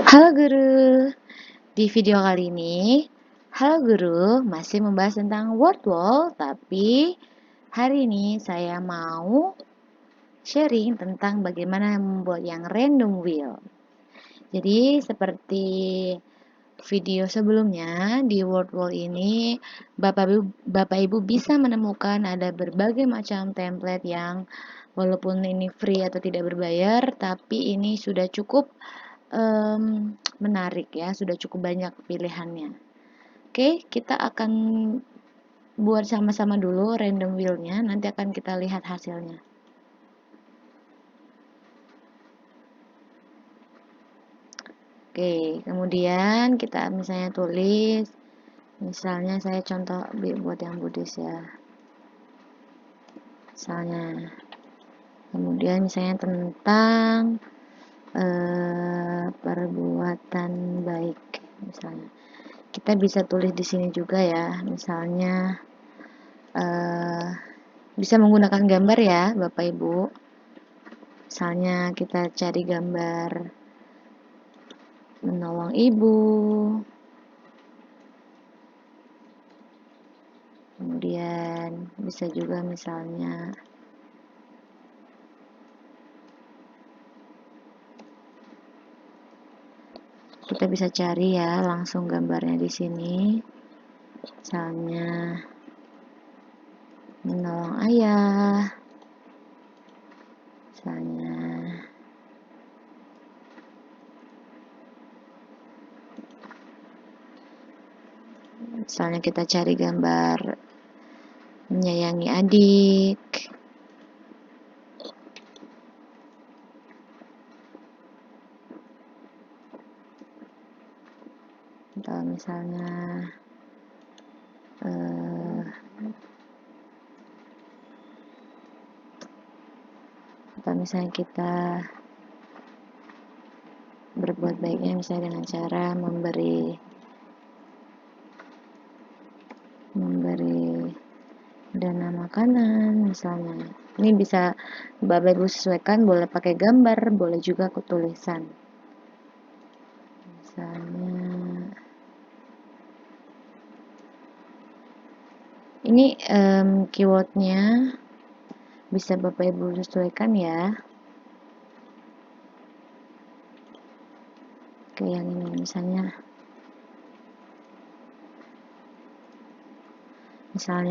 Halo guru, di video kali ini, halo guru masih membahas tentang word wall, tapi hari ini saya mau sharing tentang bagaimana membuat yang random wheel. Jadi seperti video sebelumnya, di word wall ini Bapak Ibu bisa menemukan ada berbagai macam template yang walaupun ini free atau tidak berbayar, tapi ini sudah cukup menarik ya, sudah cukup banyak pilihannya. Oke, kita akan buat sama-sama dulu random wheel-nya, nanti akan kita lihat hasilnya. Oke, kemudian kita misalnya tulis, misalnya saya contoh buat yang Buddhis ya. Misalnya, kemudian misalnya tentang perbuatan baik, misalnya. Kita bisa tulis di sini juga ya, misalnya bisa menggunakan gambar ya Bapak Ibu. Misalnya kita cari gambar menolong ibu, kemudian bisa juga misalnya kita bisa cari ya langsung gambarnya di sini, misalnya menolong ayah, misalnya kita cari gambar menyayangi adik, atau misalnya kita berbuat baiknya misalnya dengan cara memberi dana makanan misalnya. Ini bisa Bapak Ibu sesuaikan, boleh pakai gambar, boleh juga tulisan. Misalnya ini keywordnya bisa Bapak Ibu sesuaikan ya. Oke, yang ini misalnya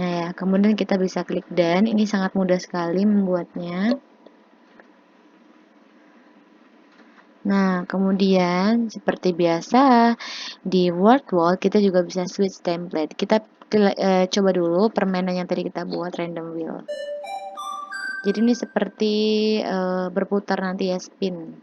ya. Kemudian kita bisa klik done. Ini sangat mudah sekali membuatnya. Nah, kemudian seperti biasa di word wall kita juga bisa switch template. Kita coba dulu permainan yang tadi kita buat random wheel. Jadi ini seperti berputar nanti ya, spin.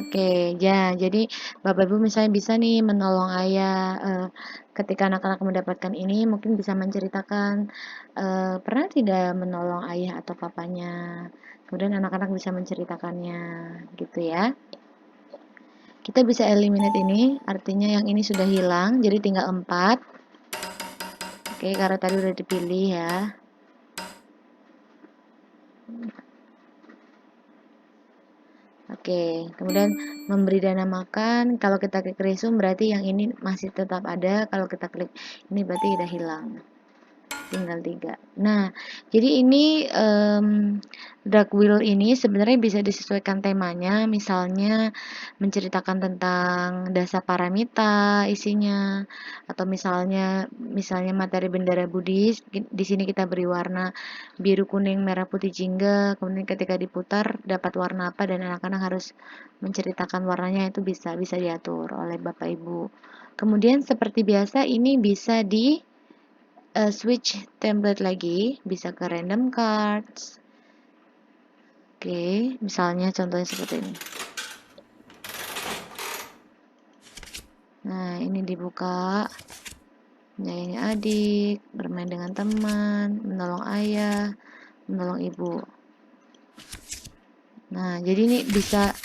Oke, ya, jadi Bapak Ibu misalnya bisa nih menolong ayah ketika anak-anak mendapatkan ini mungkin bisa menceritakan pernah tidak menolong ayah atau papanya. Kemudian anak-anak bisa menceritakannya gitu ya. Kita bisa eliminate ini, artinya yang ini sudah hilang, jadi tinggal 4. Oke, karena tadi udah dipilih ya. Oke, kemudian memberi dana makan, kalau kita klik resume berarti yang ini masih tetap ada, kalau kita klik ini berarti udah hilang. Tinggal 3. Nah, jadi ini drag wheel ini sebenarnya bisa disesuaikan temanya, misalnya menceritakan tentang dasa paramita isinya, atau misalnya materi bendera Buddhis. Di sini kita beri warna biru, kuning, merah, putih, jingga. Kemudian ketika diputar dapat warna apa dan anak-anak harus menceritakan warnanya, itu bisa diatur oleh Bapak Ibu. Kemudian seperti biasa ini bisa di switch template lagi, bisa ke random cards. Oke, misalnya contohnya seperti ini. Nah, ini dibuka, menyayangi adik, bermain dengan teman, menolong ayah, menolong ibu. Nah, jadi ini bisa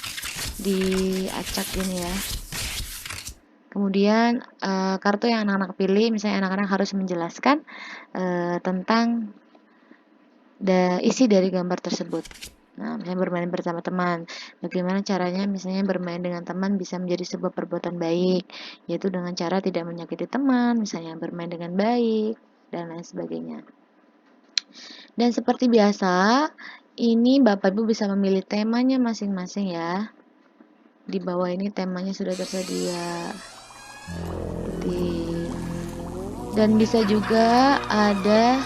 diacak gini ya. Kemudian kartu yang anak-anak pilih, misalnya anak-anak harus menjelaskan tentang isi dari gambar tersebut. Nah, misalnya bermain bersama teman. Bagaimana caranya misalnya bermain dengan teman bisa menjadi sebuah perbuatan baik, yaitu dengan cara tidak menyakiti teman, misalnya bermain dengan baik, dan lain sebagainya. Dan seperti biasa, ini Bapak Ibu bisa memilih temanya masing-masing ya. Di bawah ini temanya sudah tersedia. Dan bisa juga ada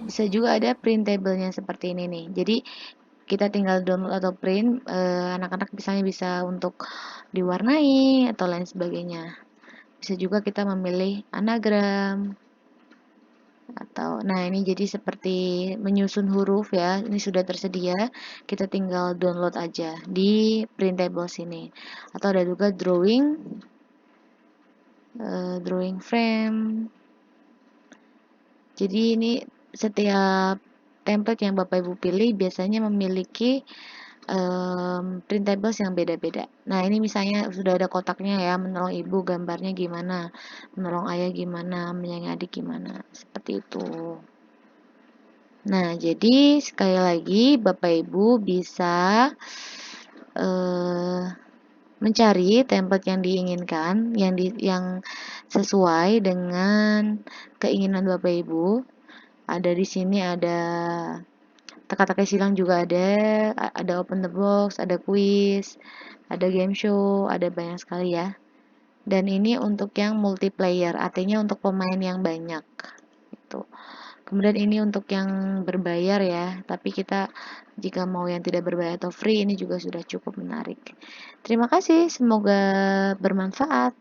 bisa juga ada printable-nya seperti ini nih. Jadi kita tinggal download atau print, anak-anak misalnya bisa untuk diwarnai atau lain sebagainya. Bisa juga kita memilih anagram atau nah ini jadi seperti menyusun huruf ya. Ini sudah tersedia, kita tinggal download aja di printable sini. Atau ada juga drawing frame. Jadi ini setiap template yang Bapak Ibu pilih biasanya memiliki printables yang beda-beda. Nah, ini misalnya sudah ada kotaknya ya, menolong ibu gambarnya gimana, menolong ayah gimana, menyayangi adik gimana, seperti itu. Nah, jadi sekali lagi Bapak Ibu bisa mencari template yang diinginkan, yang sesuai dengan keinginan Bapak Ibu. Ada di sini ada teka-teki silang juga ada open the box, ada quiz, ada game show, ada banyak sekali ya. Dan ini untuk yang multiplayer, artinya untuk pemain yang banyak. Gitu. Kemudian ini untuk yang berbayar ya, tapi kita jika mau yang tidak berbayar atau free ini juga sudah cukup menarik. Terima kasih, semoga bermanfaat.